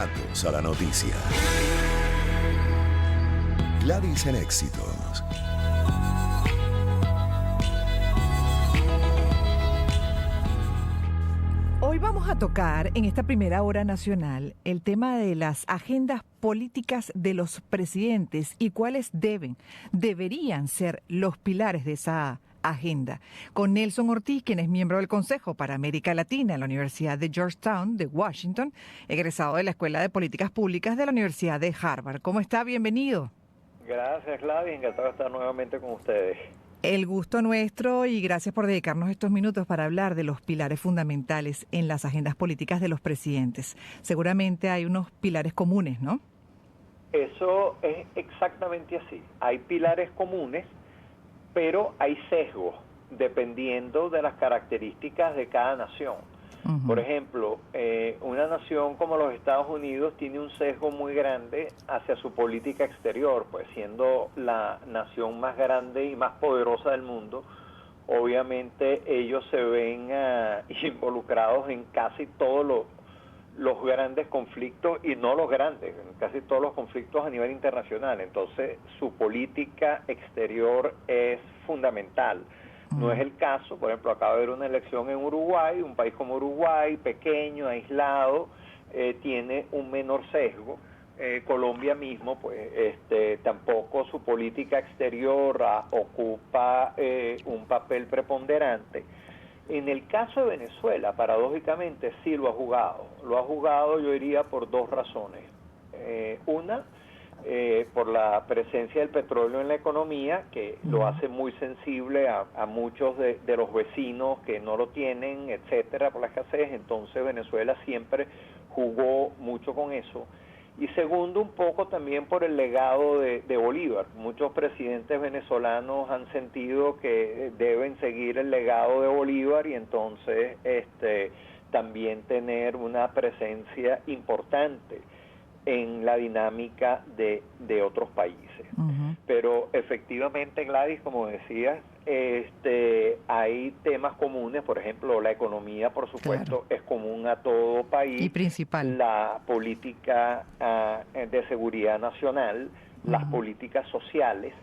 Datos a la noticia. Gladys en Éxitos. Hoy vamos a tocar en esta primera hora nacional el tema de las agendas políticas de los presidentes y cuáles deberían ser los pilares de esa agenda. Con Nelson Ortiz, quien es miembro del Consejo para América Latina en la Universidad de Georgetown de Washington, egresado de la Escuela de Políticas Públicas de la Universidad de Harvard. ¿Cómo está? Bienvenido. Gracias, Gladys. Encantado de estar nuevamente con ustedes. El gusto nuestro y gracias por dedicarnos estos minutos para hablar de los pilares fundamentales en las agendas políticas de los presidentes. Seguramente hay unos pilares comunes, ¿no? Eso es exactamente así. Hay pilares comunes, pero hay sesgos dependiendo de las características de cada nación. Por ejemplo, una nación como los Estados Unidos tiene un sesgo muy grande hacia su política exterior, pues siendo la nación más grande y más poderosa del mundo, obviamente ellos se ven involucrados en casi todos los grandes conflictos, y no los grandes, en casi todos los conflictos a nivel internacional. Entonces, su política exterior es fundamental. No es el caso, por ejemplo, acaba de haber una elección en Uruguay, un país como Uruguay, pequeño, aislado, tiene un menor sesgo. Colombia mismo, pues, tampoco su política exterior ocupa un papel preponderante. En el caso de Venezuela, paradójicamente, sí lo ha jugado. Lo ha jugado, yo diría, por dos razones. Una, por la presencia del petróleo en la economía, que lo hace muy sensible a muchos de los vecinos que no lo tienen, etcétera, por la escasez. Entonces Venezuela siempre jugó mucho con eso. Y segundo, un poco también por el legado de Bolívar. Muchos presidentes venezolanos han sentido que deben seguir el legado de Bolívar y entonces también tener una presencia importante en la dinámica de otros países. Pero efectivamente, Gladys, como decías, hay temas comunes. Por ejemplo, la economía, por supuesto, es común a todo país. Y principal. La política de seguridad nacional, las políticas sociales.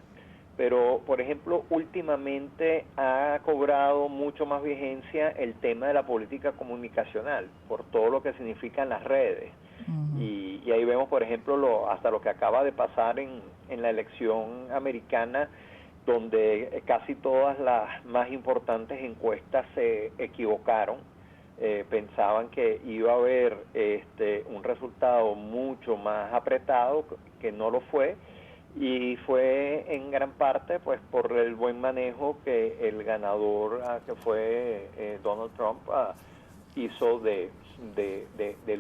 Pero, por ejemplo, últimamente ha cobrado mucho más vigencia el tema de la política comunicacional, por todo lo que significan las redes. Y ahí vemos, por ejemplo, hasta lo que acaba de pasar en la elección americana, donde casi todas las más importantes encuestas se equivocaron. Pensaban que iba a haber un resultado mucho más apretado, que no lo fue, y fue en gran parte pues por el buen manejo que el ganador, que fue Donald Trump, hizo del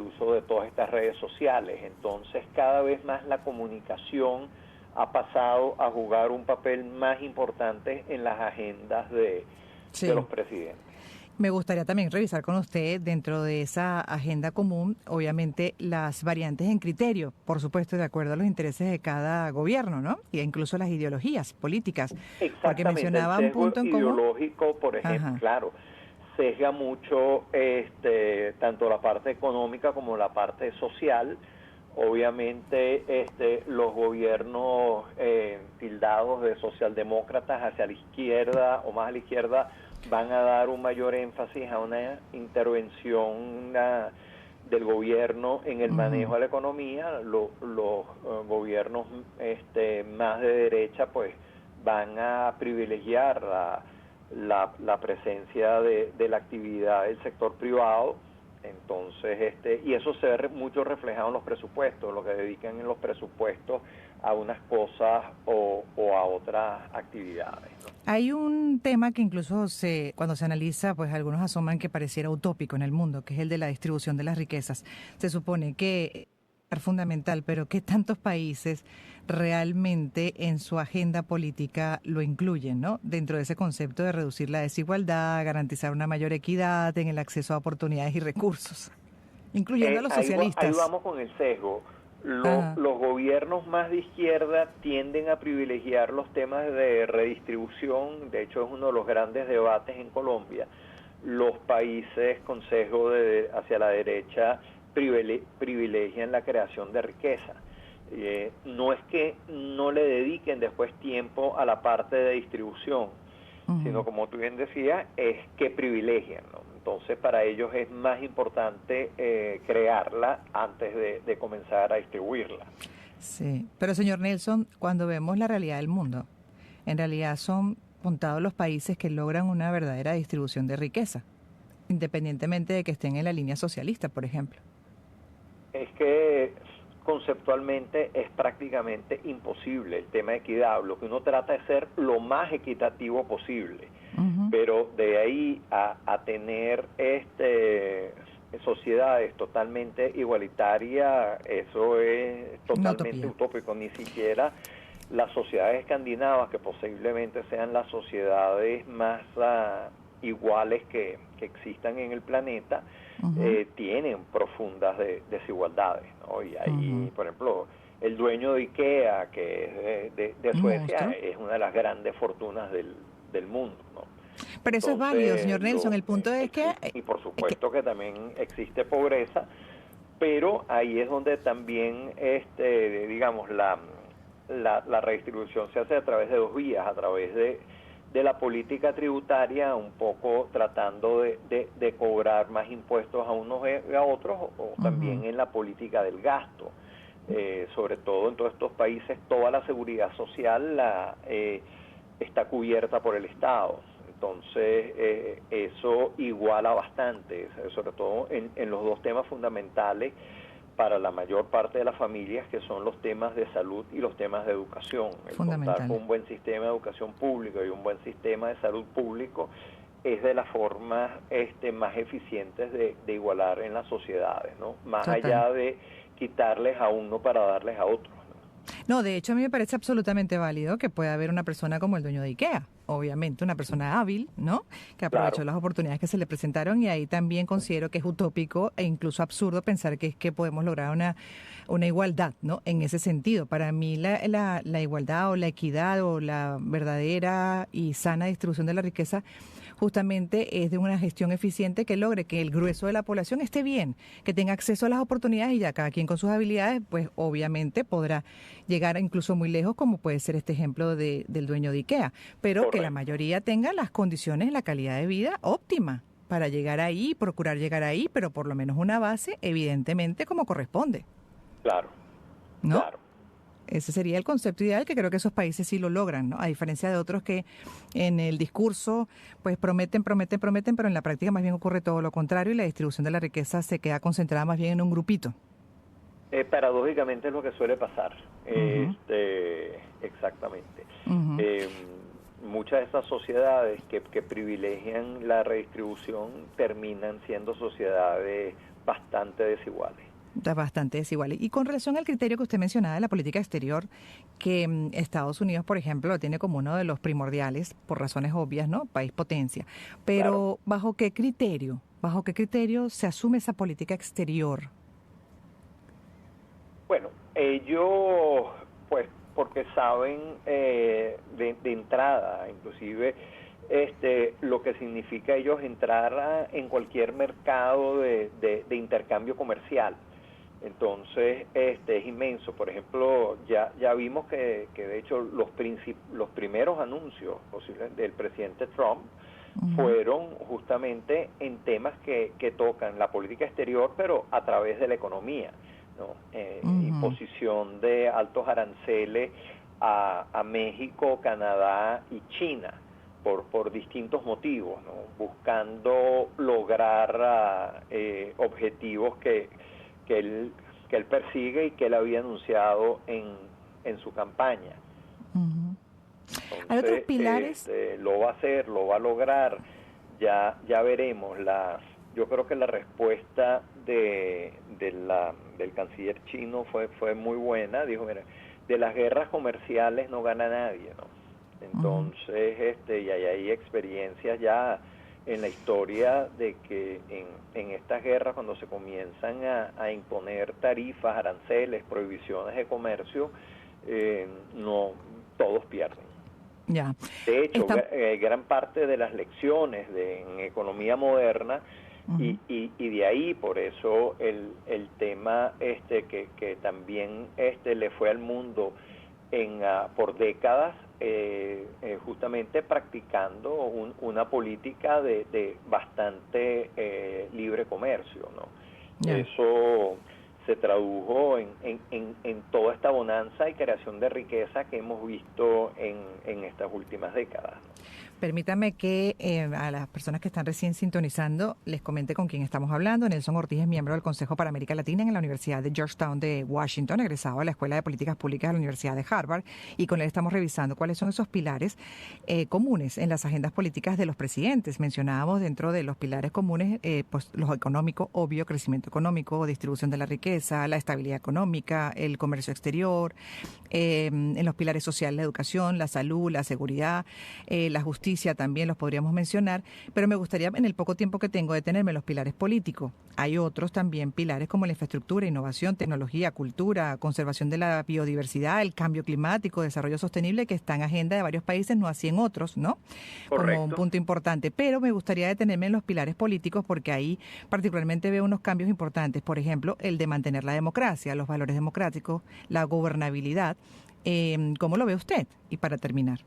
uso de todas estas redes sociales. Entonces, cada vez más la comunicación ha pasado a jugar un papel más importante en las agendas de los presidentes. Me gustaría también revisar con usted, dentro de esa agenda común, obviamente las variantes en criterio, por supuesto, de acuerdo a los intereses de cada gobierno, ¿no? E incluso las ideologías políticas. Porque mencionaba un punto en común. Ideológico, por ejemplo, claro, sesga mucho tanto la parte económica como la parte social. Obviamente los gobiernos tildados de socialdemócratas hacia la izquierda o más a la izquierda van a dar un mayor énfasis a una intervención del gobierno en el manejo de la economía. Los gobiernos más de derecha pues van a privilegiar la presencia de la actividad del sector privado. Entonces, y eso se ve mucho reflejado en los presupuestos, lo que dedican en los presupuestos a unas cosas o a otras actividades, ¿no? Hay un tema que incluso cuando se analiza, pues algunos asoman que pareciera utópico en el mundo, que es el de la distribución de las riquezas. Se supone que es fundamental, pero que tantos países realmente en su agenda política lo incluyen, ¿no? Dentro de ese concepto de reducir la desigualdad, garantizar una mayor equidad en el acceso a oportunidades y recursos, incluyendo a los socialistas. Ahí vamos con el sesgo. Los gobiernos más de izquierda tienden a privilegiar los temas de redistribución. De hecho, es uno de los grandes debates en Colombia. Los países con sesgo hacia la derecha privilegian la creación de riqueza. No es que no le dediquen después tiempo a la parte de distribución, sino, como tú bien decías, es que privilegian, ¿no? Entonces, para ellos es más importante crearla antes de comenzar a distribuirla. Sí, pero señor Nelson, cuando vemos la realidad del mundo, en realidad son contados los países que logran una verdadera distribución de riqueza, independientemente de que estén en la línea socialista, por ejemplo. Es que conceptualmente es prácticamente imposible el tema de equidad. Lo que uno trata de ser lo más equitativo posible, pero de ahí a tener sociedades totalmente igualitarias, eso es totalmente utópico. Ni siquiera las sociedades escandinavas, que posiblemente sean las sociedades más iguales que existan en el planeta, tienen profundas desigualdades, ¿no? Y ahí, por ejemplo, el dueño de IKEA, que es de Suecia, es una de las grandes fortunas del mundo, ¿no? Pero eso es válido, señor Nelson. El punto es que... Y por supuesto que también existe pobreza, pero ahí es donde también, digamos, la redistribución se hace a través de dos vías, a través de la política tributaria, un poco tratando de cobrar más impuestos a unos y a otros, o también en la política del gasto. Sobre todo en todos estos países, toda la seguridad social está cubierta por el Estado. Entonces, eso iguala bastante, sobre todo en los dos temas fundamentales para la mayor parte de las familias, que son los temas de salud y los temas de educación. El contar con un buen sistema de educación pública y un buen sistema de salud público es de las formas más eficientes de igualar en las sociedades, ¿no? Más allá de quitarles a uno para darles a otros. No, de hecho a mí me parece absolutamente válido que pueda haber una persona como el dueño de IKEA, obviamente una persona hábil, ¿no? Que aprovechó las oportunidades que se le presentaron, y ahí también considero que es utópico e incluso absurdo pensar que podemos lograr una igualdad, ¿no? En ese sentido, para mí la igualdad o la equidad o la verdadera y sana distribución de la riqueza justamente es de una gestión eficiente que logre que el grueso de la población esté bien, que tenga acceso a las oportunidades, y ya cada quien con sus habilidades, pues obviamente podrá llegar incluso muy lejos, como puede ser este ejemplo del dueño de IKEA, pero correcto, que la mayoría tenga las condiciones, la calidad de vida óptima para llegar ahí, procurar llegar ahí, pero por lo menos una base, evidentemente, como corresponde. Claro, ¿no? Claro. Ese sería el concepto ideal, que creo que esos países sí lo logran, ¿no? A diferencia de otros que en el discurso pues prometen, pero en la práctica más bien ocurre todo lo contrario, y la distribución de la riqueza se queda concentrada más bien en un grupito. Paradójicamente es lo que suele pasar. Exactamente. Muchas de esas sociedades que privilegian la redistribución terminan siendo sociedades bastante desiguales. Bastante desiguales. Y con relación al criterio que usted mencionaba de la política exterior, que Estados Unidos, por ejemplo, lo tiene como uno de los primordiales, por razones obvias, ¿no? País potencia. Pero, claro, ¿bajo qué criterio se asume esa política exterior? Bueno, ellos, pues, porque saben de entrada, inclusive, lo que significa ellos entrar en cualquier mercado de intercambio comercial. Entonces, es inmenso. Por ejemplo, ya vimos que de hecho los primeros anuncios posibles del presidente Trump fueron justamente en temas que tocan la política exterior, pero a través de la economía, ¿no? Imposición de altos aranceles a México, Canadá y China por distintos motivos, ¿no? Buscando lograr objetivos que él persigue y que él había anunciado en su campaña. Entonces, ¿hay otros pilares? Lo va a hacer, lo va a lograr, ya veremos. Yo creo que la respuesta del canciller chino fue muy buena. Dijo, mira, de las guerras comerciales no gana nadie, ¿no? Entonces, y hay experiencias ya en la historia de que en estas guerras, cuando se comienzan a imponer tarifas, aranceles, prohibiciones de comercio, no todos pierden. Ya. De hecho, gran parte de las lecciones en economía moderna Y de ahí, por eso el tema que también le fue al mundo por décadas, justamente practicando una política de bastante libre comercio, ¿no? Yeah. Eso se tradujo en toda esta bonanza y creación de riqueza que hemos visto en estas últimas décadas, ¿no? Permítame que a las personas que están recién sintonizando les comente con quién estamos hablando. Nelson Ortiz es miembro del Consejo para América Latina en la Universidad de Georgetown de Washington, egresado de la Escuela de Políticas Públicas de la Universidad de Harvard, y con él estamos revisando cuáles son esos pilares comunes en las agendas políticas de los presidentes. Mencionábamos dentro de los pilares comunes pues los económicos, obvio, crecimiento económico, distribución de la riqueza, la estabilidad económica, el comercio exterior, en los pilares sociales, la educación, la salud, la seguridad, la justicia también los podríamos mencionar, pero me gustaría en el poco tiempo que tengo detenerme en los pilares políticos. Hay otros también pilares como la infraestructura, innovación, tecnología, cultura, conservación de la biodiversidad, el cambio climático, desarrollo sostenible, que está en agenda de varios países, no así en otros, ¿no? Correcto. Como un punto importante. Pero me gustaría detenerme en los pilares políticos porque ahí particularmente veo unos cambios importantes. Por ejemplo, el de mantener la democracia, los valores democráticos, la gobernabilidad. ¿Cómo lo ve usted? Y para terminar.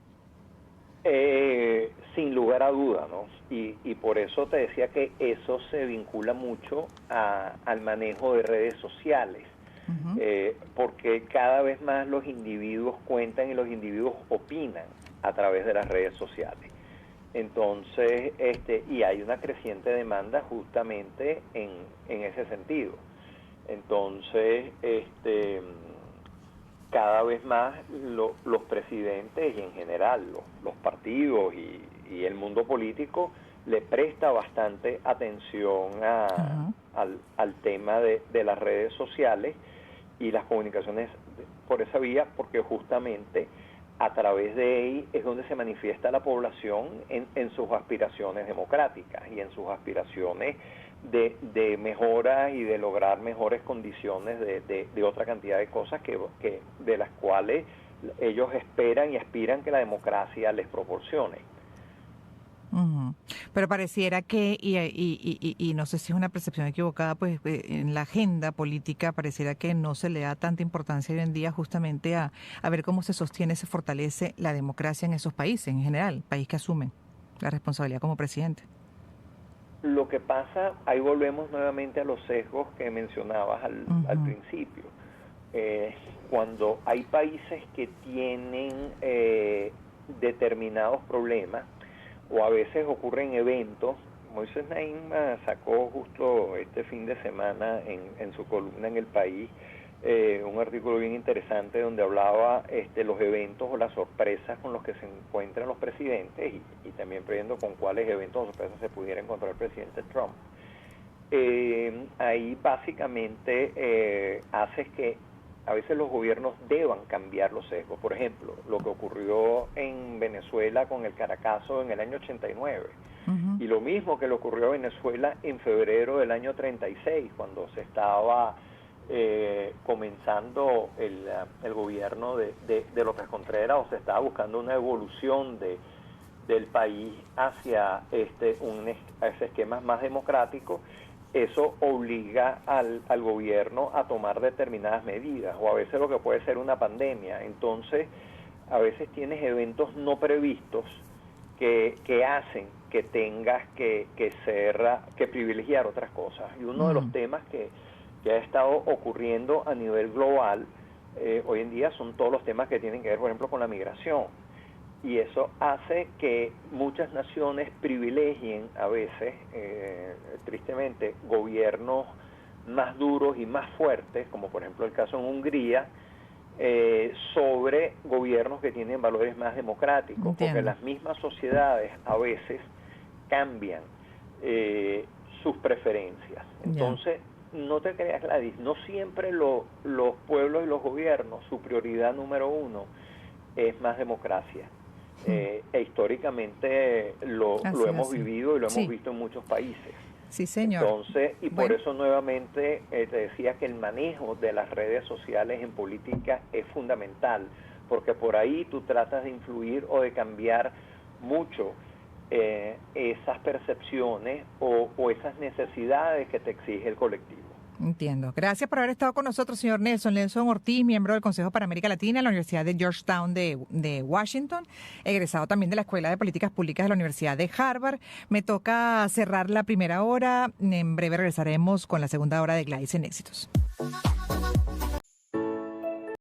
Sin lugar a duda, ¿no? Y por eso te decía que eso se vincula mucho al manejo de redes sociales, porque cada vez más los individuos cuentan y los individuos opinan a través de las redes sociales. Entonces, y hay una creciente demanda justamente en ese sentido. Entonces, cada vez más los presidentes y en general los partidos y el mundo político le presta bastante atención al tema de las redes sociales y las comunicaciones por esa vía, porque justamente a través de ahí es donde se manifiesta la población en sus aspiraciones democráticas y en sus aspiraciones de mejora y de lograr mejores condiciones de otra cantidad de cosas que de las cuales ellos esperan y aspiran que la democracia les proporcione. Pero pareciera que, y no sé si es una percepción equivocada, pues en la agenda política pareciera que no se le da tanta importancia hoy en día justamente a ver cómo se sostiene, se fortalece la democracia en esos países, en general, país que asumen la responsabilidad como presidente. Lo que pasa, ahí volvemos nuevamente a los sesgos que mencionabas al principio. Cuando hay países que tienen determinados problemas, o a veces ocurren eventos. Moisés Naim sacó justo este fin de semana en su columna en El País un artículo bien interesante donde hablaba los eventos o las sorpresas con los que se encuentran los presidentes y también previendo con cuáles eventos o sorpresas se pudiera encontrar el presidente Trump. Ahí básicamente hace que a veces los gobiernos deban cambiar los sesgos. Por ejemplo, lo que ocurrió en Venezuela con el Caracazo en el año 89, y lo mismo que le ocurrió a Venezuela en febrero del año 36, cuando se estaba comenzando el gobierno de López Contreras, o se estaba buscando una evolución del país hacia ese esquema más democrático. Eso obliga al gobierno a tomar determinadas medidas, o a veces lo que puede ser una pandemia. Entonces, a veces tienes eventos no previstos que hacen que tengas que privilegiar otras cosas. Y uno de los temas que ha estado ocurriendo a nivel global hoy en día son todos los temas que tienen que ver, por ejemplo, con la migración. Y eso hace que muchas naciones privilegien a veces, tristemente, gobiernos más duros y más fuertes, como por ejemplo el caso en Hungría, sobre gobiernos que tienen valores más democráticos. Entiendo. Porque las mismas sociedades a veces cambian sus preferencias. Entonces, no te creas, Gladys, no siempre los pueblos y los gobiernos, su prioridad número uno es más democracia. Históricamente lo hemos vivido y lo hemos visto en muchos países. Sí, señor. Entonces, y por eso nuevamente te decía que el manejo de las redes sociales en política es fundamental, porque por ahí tú tratas de influir o de cambiar mucho esas percepciones o esas necesidades que te exige el colectivo. Entiendo. Gracias por haber estado con nosotros, señor Nelson. Nelson Ortiz, miembro del Consejo para América Latina de la Universidad de Georgetown de Washington, egresado también de la Escuela de Políticas Públicas de la Universidad de Harvard. Me toca cerrar la primera hora. En breve regresaremos con la segunda hora de Gladys en Éxitos.